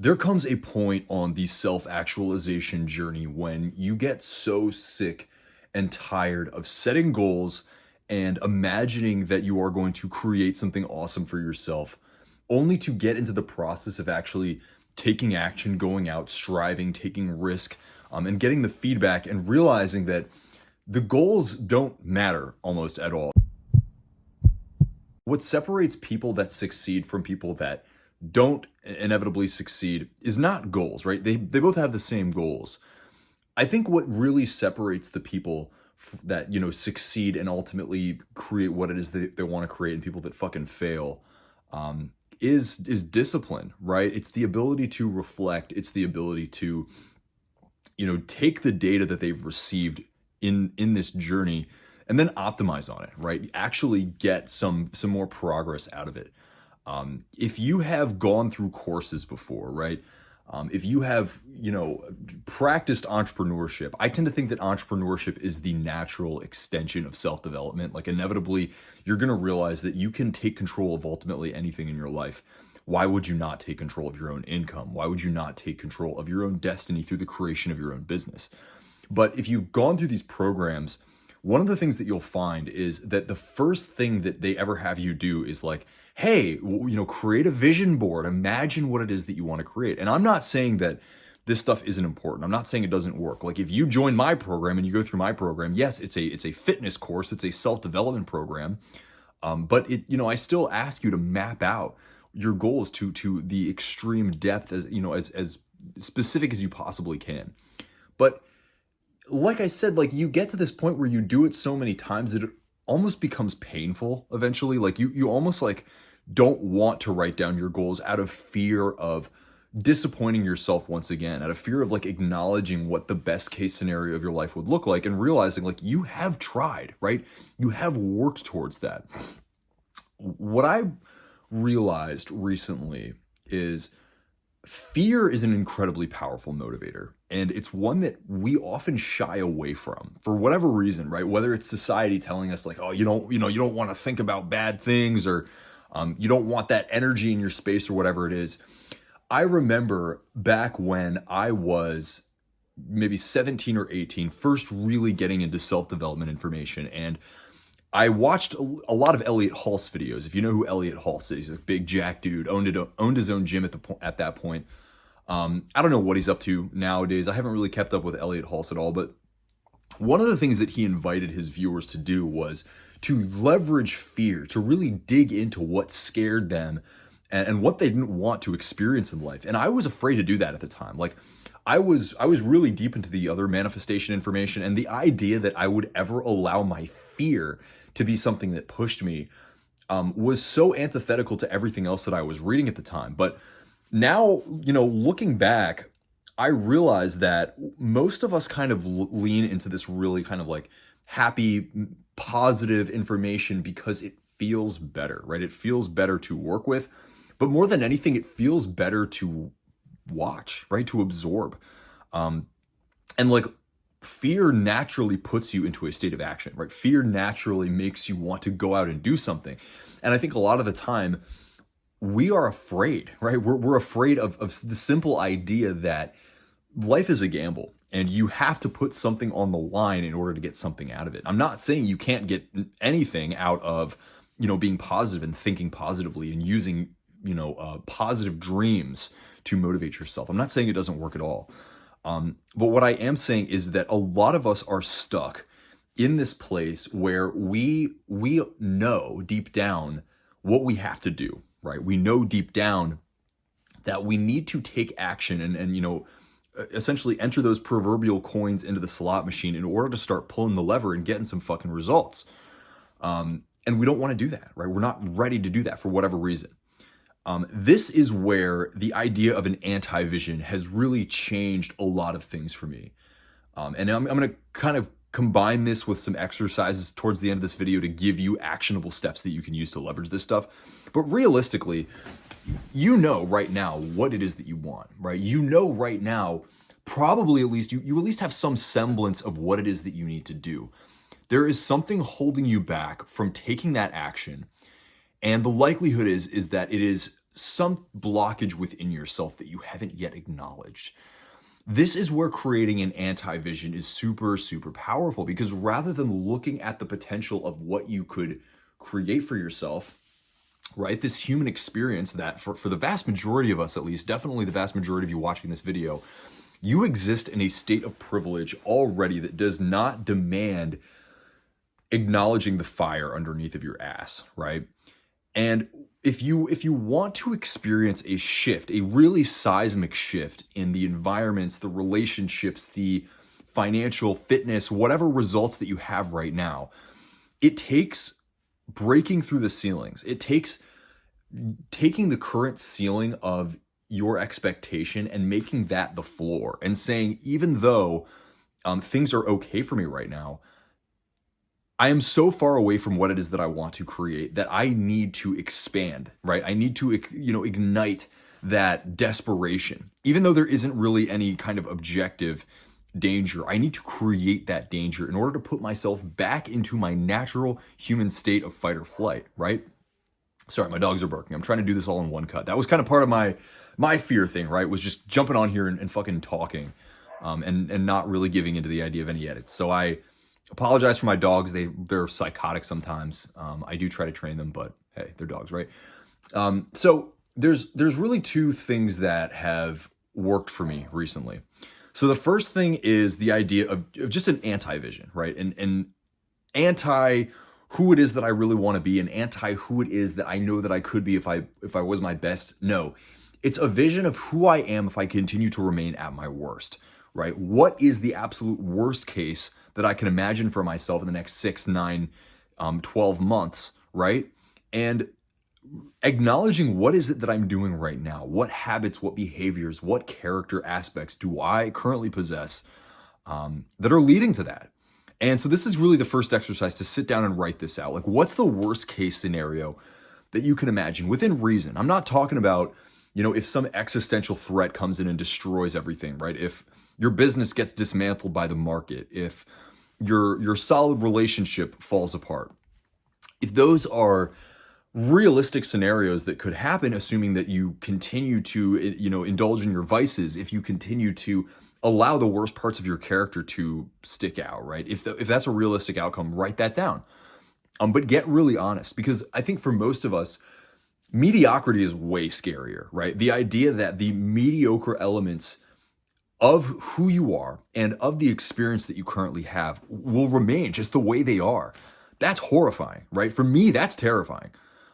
There comes a point on the self-actualization journey when you get so sick and tired of setting goals and imagining that you are going to create something awesome for yourself, only to get into the process of actually taking action, going out, striving, taking risk, and getting the feedback and realizing that the goals don't matter almost at all. What separates people that succeed from people that don't inevitably succeed is not goals, right? They both have the same goals. I think what really separates the people that, succeed and ultimately create what it is they want to create, and people that fucking fail, is discipline, right? It's the ability to reflect. It's the ability to, take the data that they've received in this journey and then optimize on it, right? Actually get some more progress out of it. If you have gone through courses before, right? If you have, practiced entrepreneurship, I tend to think that entrepreneurship is the natural extension of self-development. Like inevitably, you're going to realize that you can take control of ultimately anything in your life. Why would you not take control of your own income? Why would you not take control of your own destiny through the creation of your own business? But if you've gone through these programs, one of the things that you'll find is that the first thing that they ever have you do is like, hey, create a vision board. Imagine what it is that you want to create. And I'm not saying that this stuff isn't important. I'm not saying it doesn't work. Like if you join my program and you go through my program, yes, it's a fitness course. It's a self-development program. But I still ask you to map out your goals to the extreme depth as specific as you possibly can. But like I said, like you get to this point where you do it so many times that it almost becomes painful eventually. Like you almost like don't want to write down your goals out of fear of disappointing yourself once again, out of fear of like acknowledging what the best case scenario of your life would look like and realizing like you have tried, right? You have worked towards that. What I realized recently is fear is an incredibly powerful motivator, and it's one that we often shy away from for whatever reason, right? Whether it's society telling us like, oh, you don't want to think about bad things, or you don't want that energy in your space, or whatever it is. I remember back when I was maybe 17 or 18, first really getting into self-development information, and I watched a lot of Elliot Hulse videos. If you know who Elliot Hulse is, he's a big jack dude, owned his own gym at that point. I don't know what he's up to nowadays. I haven't really kept up with Elliot Hulse at all, but one of the things that he invited his viewers to do was to leverage fear, to really dig into what scared them and what they didn't want to experience in life. And I was afraid to do that at the time. Like I was really deep into the other manifestation information, and the idea that I would ever allow my fear to be something that pushed me was so antithetical to everything else that I was reading at the time. But now, looking back, I realize that most of us kind of lean into this really kind of like happy, positive information because it feels better, right? It feels better to work with, but more than anything, it feels better to watch, right? To absorb. And like fear naturally puts you into a state of action, right? Fear naturally makes you want to go out and do something. And I think a lot of the time we are afraid, right? We're afraid of the simple idea that life is a gamble and you have to put something on the line in order to get something out of it. I'm not saying you can't get anything out of, being positive and thinking positively and using, positive dreams to motivate yourself. I'm not saying it doesn't work at all. But what I am saying is that a lot of us are stuck in this place where we know deep down what we have to do, right? We know deep down that we need to take action and essentially enter those proverbial coins into the slot machine in order to start pulling the lever and getting some fucking results. And we don't want to do that, right? We're not ready to do that for whatever reason. This is where the idea of an anti-vision has really changed a lot of things for me. And I'm going to kind of combine this with some exercises towards the end of this video to give you actionable steps that you can use to leverage this stuff. But realistically, you know right now what it is that you want, right? You know right now, probably at least, you at least have some semblance of what it is that you need to do. There is something holding you back from taking that action. And the likelihood is that it is some blockage within yourself that you haven't yet acknowledged. This is where creating an anti-vision is super, super powerful, because rather than looking at the potential of what you could create for yourself, right? This human experience that for the vast majority of us, at least, definitely the vast majority of you watching this video, you exist in a state of privilege already that does not demand acknowledging the fire underneath of your ass, right? And if you want to experience a shift, a really seismic shift in the environments, the relationships, the financial fitness, whatever results that you have right now, it takes breaking through the ceilings. It takes taking the current ceiling of your expectation and making that the floor, and saying, even though things are okay for me right now, I am so far away from what it is that I want to create that I need to expand, right? I need to, ignite that desperation. Even though there isn't really any kind of objective danger, I need to create that danger in order to put myself back into my natural human state of fight or flight, right? Sorry, my dogs are barking. I'm trying to do this all in one cut. That was kind of part of my fear thing, right? Was just jumping on here and fucking talking, and not really giving into the idea of any edits. So I apologize for my dogs. They're psychotic sometimes. I do try to train them, but hey, they're dogs, right? So there's really two things that have worked for me recently. So the first thing is the idea of just an anti-vision, right? And anti who it is that I really want to be, and anti who it is that I know that I could be if I was my best. No, it's a vision of who I am if I continue to remain at my worst, right? What is the absolute worst case that I can imagine for myself in the next 6, 9, 12 months, right? And acknowledging what is it that I'm doing right now? What habits, what behaviors, what character aspects do I currently possess that are leading to that? And so this is really the first exercise, to sit down and write this out. Like, what's the worst case scenario that you can imagine within reason? I'm not talking about, if some existential threat comes in and destroys everything, right? If your business gets dismantled by the market, if your solid relationship falls apart. If those are realistic scenarios that could happen, assuming that you continue to, indulge in your vices, if you continue to allow the worst parts of your character to stick out, right? If that's a realistic outcome, write that down. But get really honest, because I think for most of us, mediocrity is way scarier, right? The idea that the mediocre elements of who you are and of the experience that you currently have will remain just the way they are. That's horrifying, right? For me, that's terrifying.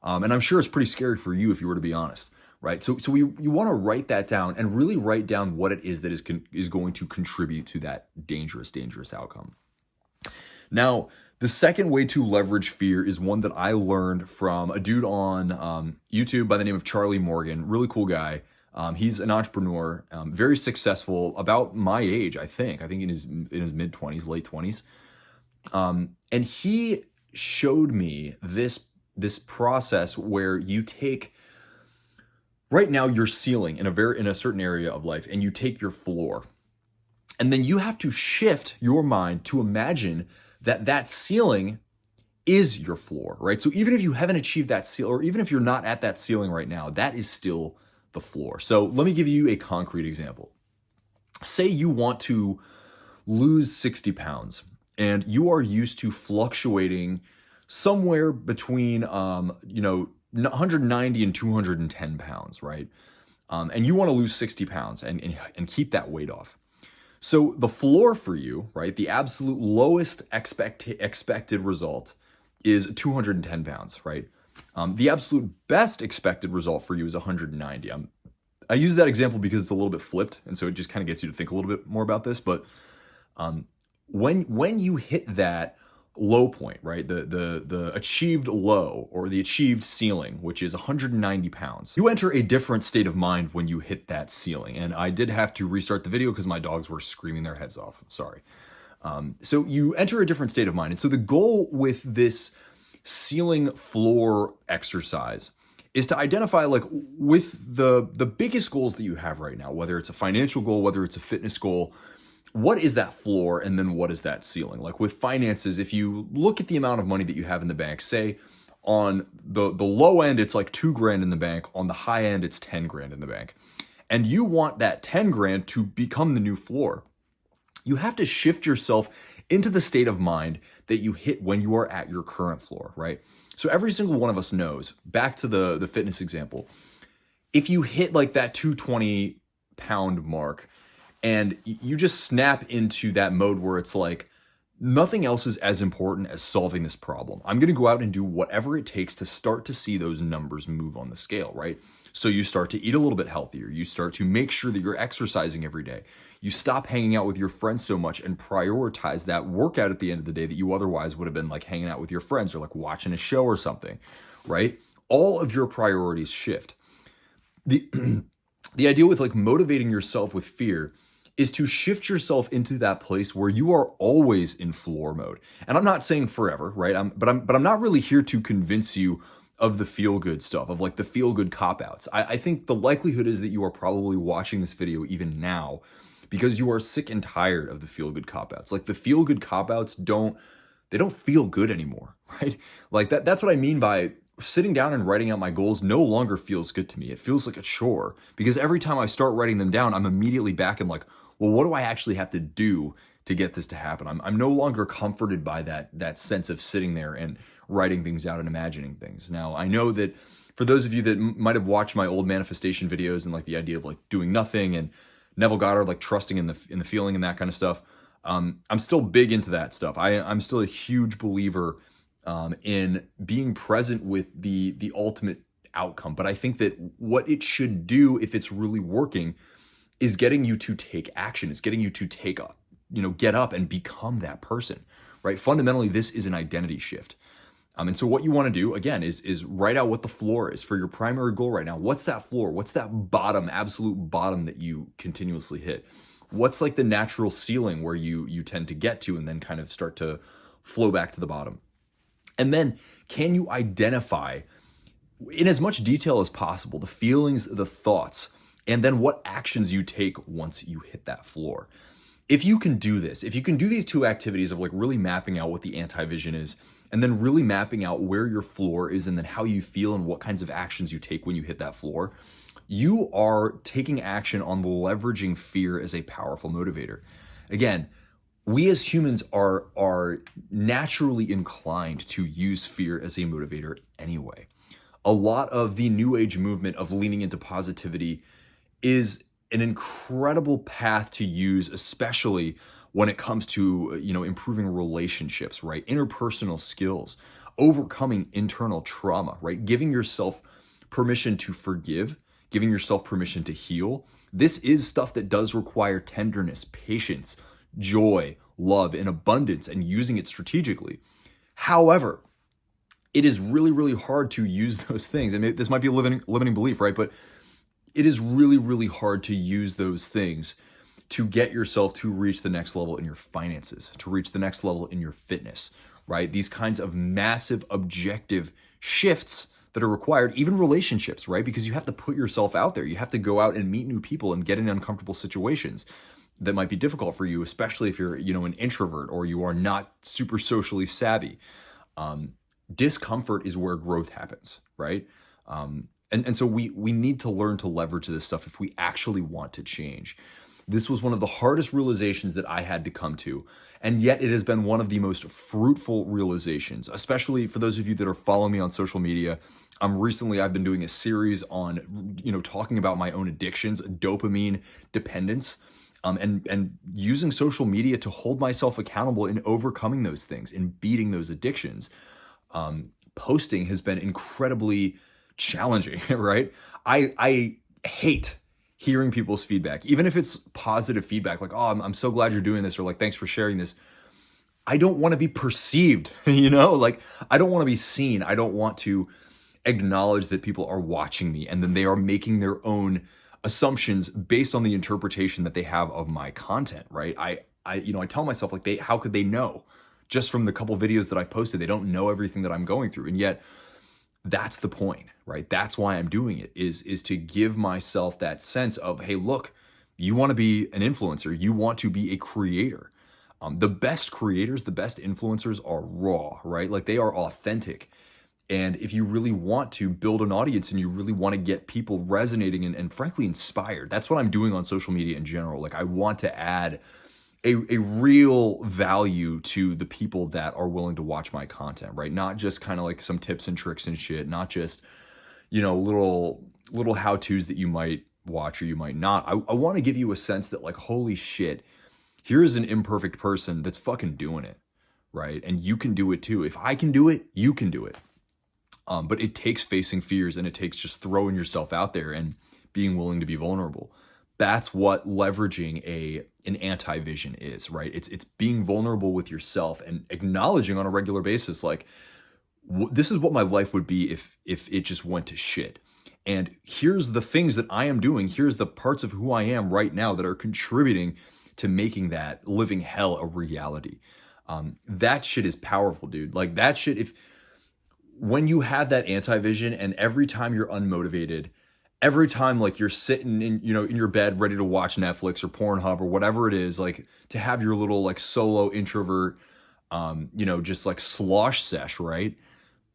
And I'm sure it's pretty scary for you if you were to be honest, right? So you want to write that down and really write down what it is that is going to contribute to that dangerous outcome. Now, the second way to leverage fear is one that I learned from a dude on YouTube by the name of Charlie Morgan. Really cool guy. He's an entrepreneur, very successful, about my age, I think in his mid-20s, late 20s. And he showed me this process where you take right now your ceiling in a certain area of life, and you take your floor, and then you have to shift your mind to imagine that ceiling is your floor, right? So even if you haven't achieved that ceiling, or even if you're not at that ceiling right now, that is still the floor. So let me give you a concrete example. Say you want to lose 60 pounds, and you are used to fluctuating somewhere between 190 and 210 pounds, right? And you want to lose 60 pounds and keep that weight off. So the floor for you, right, the absolute lowest expected result is 210 pounds, right? The absolute best expected result for you is 190. I use that example because it's a little bit flipped, and so it just kind of gets you to think a little bit more about this. But when you hit that low point, right, the achieved low, or the achieved ceiling, which is 190 pounds, you enter a different state of mind when you hit that ceiling. And I did have to restart the video because my dogs were screaming their heads off. Sorry. So you enter a different state of mind. And so the goal with this ceiling floor exercise is to identify, like, with the biggest goals that you have right now, whether it's a financial goal, whether it's a fitness goal, what is that floor, and then what is that ceiling? Like with finances, if you look at the amount of money that you have in the bank, say On the low end, it's like 2 grand in the bank. On the high end, it's 10 grand in the bank. And you want that 10 grand to become the new floor. You have to shift yourself into the state of mind that you hit when you are at your current floor, right? So every single one of us knows, back to the fitness example, if you hit like that 220-pound mark and you just snap into that mode where it's like, nothing else is as important as solving this problem. I'm going to go out and do whatever it takes to start to see those numbers move on the scale, right? So you start to eat a little bit healthier. You start to make sure that you're exercising every day. You stop hanging out with your friends so much and prioritize that workout at the end of the day that you otherwise would have been like hanging out with your friends or like watching a show or something, right? All of your priorities shift. The the idea with like motivating yourself with fear is to shift yourself into that place where you are always in floor mode. And I'm not saying forever, right? But I'm not really here to convince you of the feel good stuff, of like the feel good cop outs. I think the likelihood is that you are probably watching this video even now because you are sick and tired of the feel good cop outs. Like the feel good cop outs don't feel good anymore, right? Like that's what I mean by sitting down and writing out my goals no longer feels good to me. It feels like a chore because every time I start writing them down, I'm immediately back and like, well, what do I actually have to do to get this to happen? I'm no longer comforted by that sense of sitting there and writing things out and imagining things. Now, I know that for those of you that might have watched my old manifestation videos and like the idea of like doing nothing and Neville Goddard, like trusting in the feeling and that kind of stuff, I'm still big into that stuff. I'm still a huge believer in being present with the ultimate outcome. But I think that what it should do, if it's really working, is getting you to take action. It's getting you to get up and become that person, right? Fundamentally, this is an identity shift. And so what you want to do, again, is write out what the floor is for your primary goal right now. What's that floor? What's that bottom, absolute bottom that you continuously hit? What's like the natural ceiling where you tend to get to and then kind of start to flow back to the bottom? And then can you identify in as much detail as possible the feelings, the thoughts, and then what actions you take once you hit that floor? If you can do this, if you can do these two activities of like really mapping out what the anti-vision is, and then really mapping out where your floor is and then how you feel and what kinds of actions you take when you hit that floor, you are taking action on leveraging fear as a powerful motivator. Again, we as humans are naturally inclined to use fear as a motivator anyway. A lot of the new age movement of leaning into positivity is an incredible path to use, especially when it comes to, improving relationships, right? Interpersonal skills, overcoming internal trauma, right? Giving yourself permission to forgive, giving yourself permission to heal. This is stuff that does require tenderness, patience, joy, love, and abundance, and using it strategically. However, it is really, really hard to use those things. I mean, this might be a limiting belief, right? But it is really, really hard to use those things to get yourself to reach the next level in your finances, to reach the next level in your fitness, right? These kinds of massive objective shifts that are required, even relationships, right? Because you have to put yourself out there. You have to go out and meet new people and get in uncomfortable situations that might be difficult for you, especially if you're, an introvert or you are not super socially savvy. Discomfort is where growth happens, right? And so we need to learn to leverage this stuff if we actually want to change. This was one of the hardest realizations that I had to come to, and yet it has been one of the most fruitful realizations, especially for those of you that are following me on social media. Recently, I've been doing a series on, talking about my own addictions, dopamine dependence, and using social media to hold myself accountable in overcoming those things, in beating those addictions. Posting has been incredibly challenging, right? I hate hearing people's feedback, even if it's positive feedback, like, oh, I'm so glad you're doing this, or like, thanks for sharing this. I don't want to be perceived, like I don't want to be seen. I don't want to acknowledge that people are watching me and then they are making their own assumptions based on the interpretation that they have of my content, right? I tell myself like how could they know just from the couple videos that I've posted? They don't know everything that I'm going through. And yet that's the point, right? That's why I'm doing it is to give myself that sense of, hey, look, you want to be an influencer. You want to be a creator. The best creators, the best influencers are raw, right? Like they are authentic. And if you really want to build an audience and you really want to get people resonating and frankly inspired, that's what I'm doing on social media in general. Like I want to add a real value to the people that are willing to watch my content, right? Not just kind of like some tips and tricks and shit, not just, little how-tos that you might watch or you might not. I want to give you a sense that like, holy shit, here's an imperfect person that's fucking doing it, right? And you can do it too. If I can do it, you can do it. But it takes facing fears and it takes just throwing yourself out there and being willing to be vulnerable. That's what leveraging an anti-vision is, right? It's being vulnerable with yourself and acknowledging on a regular basis, like, this is what my life would be if it just went to shit. And here's the things that I am doing. Here's the parts of who I am right now that are contributing to making that living hell a reality. That shit is powerful, dude. Like that shit, when you have that anti-vision and every time you're unmotivated, every time like you're sitting in your bed ready to watch Netflix or Pornhub or whatever it is, like to have your little like solo introvert, just like slosh sesh, right?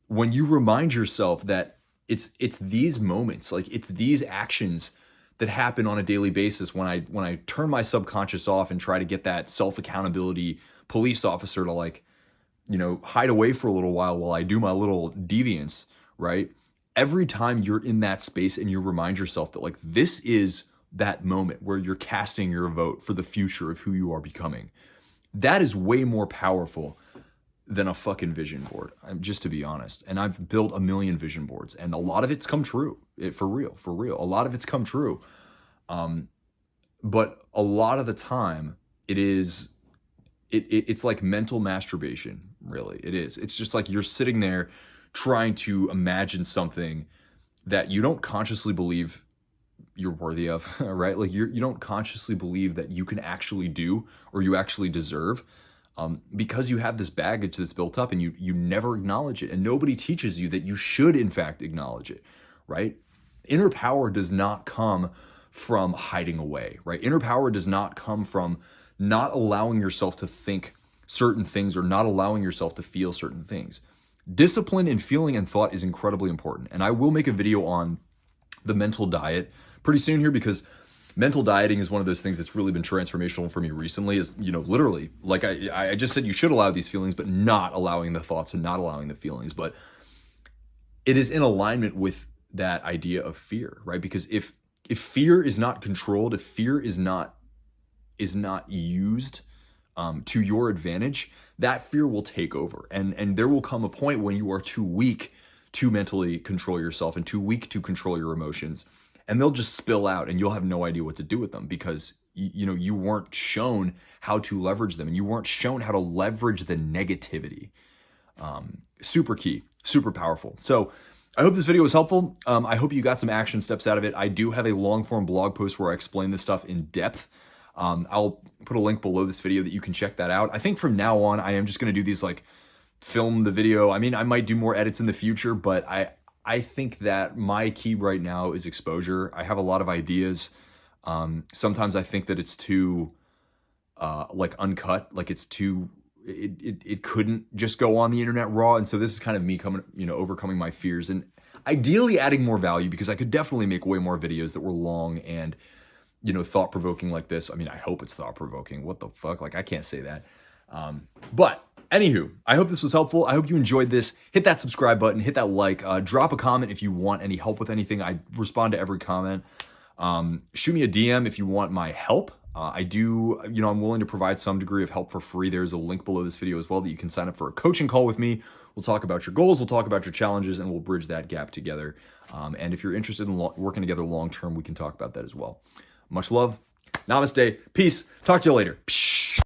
When you remind yourself that it's these moments, like it's these actions that happen on a daily basis when I turn my subconscious off and try to get that self-accountability police officer to like, hide away for a little while I do my little deviance, right? Every time you're in that space and you remind yourself that like, this is that moment where you're casting your vote for the future of who you are becoming. That is way more powerful than a fucking vision board, just to be honest. And I've built a million vision boards and a lot of it's come true. For real. A lot of it's come true. But a lot of the time it's like mental masturbation, really. It is. It's just like you're sitting there trying to imagine something that you don't consciously believe you're worthy of, right? Like you don't consciously believe that you can actually do or you actually deserve, because you have this baggage that's built up and you never acknowledge it. And nobody teaches you that you should in fact acknowledge it, right? Inner power does not come from hiding away, right? Inner power does not come from not allowing yourself to think certain things or not allowing yourself to feel certain things. Discipline in feeling and thought is incredibly important. And I will make a video on the mental diet pretty soon here, because mental dieting is one of those things that's really been transformational for me recently. Is, literally, like I just said, you should allow these feelings, but not allowing the thoughts and not allowing the feelings. But it is in alignment with that idea of fear, right? Because if fear is not controlled, if fear is not used to your advantage, that fear will take over. And there will come a point when you are too weak to mentally control yourself and too weak to control your emotions. And they'll just spill out and you'll have no idea what to do with them because you weren't shown how to leverage them and you weren't shown how to leverage the negativity. Super key, super powerful. So I hope this video was helpful. I hope you got some action steps out of it. I do have a long form blog post where I explain this stuff in depth. I'll put a link below this video that you can check that out. I think from now on, I am just going to do these like film the video. I mean, I might do more edits in the future, but I think that my key right now is exposure. I have a lot of ideas. Sometimes I think that it's too like uncut, like it's too, it couldn't just go on the internet raw. And so this is kind of me overcoming my fears and ideally adding more value, because I could definitely make way more videos that were long and thought-provoking like this. I mean, I hope it's thought-provoking. What the fuck? Like, I can't say that. But anywho, I hope this was helpful. I hope you enjoyed this. Hit that subscribe button, hit that like, drop a comment if you want any help with anything. I respond to every comment. Shoot me a DM if you want my help. I do, I'm willing to provide some degree of help for free. There's a link below this video as well that you can sign up for a coaching call with me. We'll talk about your goals, we'll talk about your challenges, and we'll bridge that gap together. And if you're interested in working together long-term, we can talk about that as well. Much love. Namaste. Peace. Talk to you later. Psh.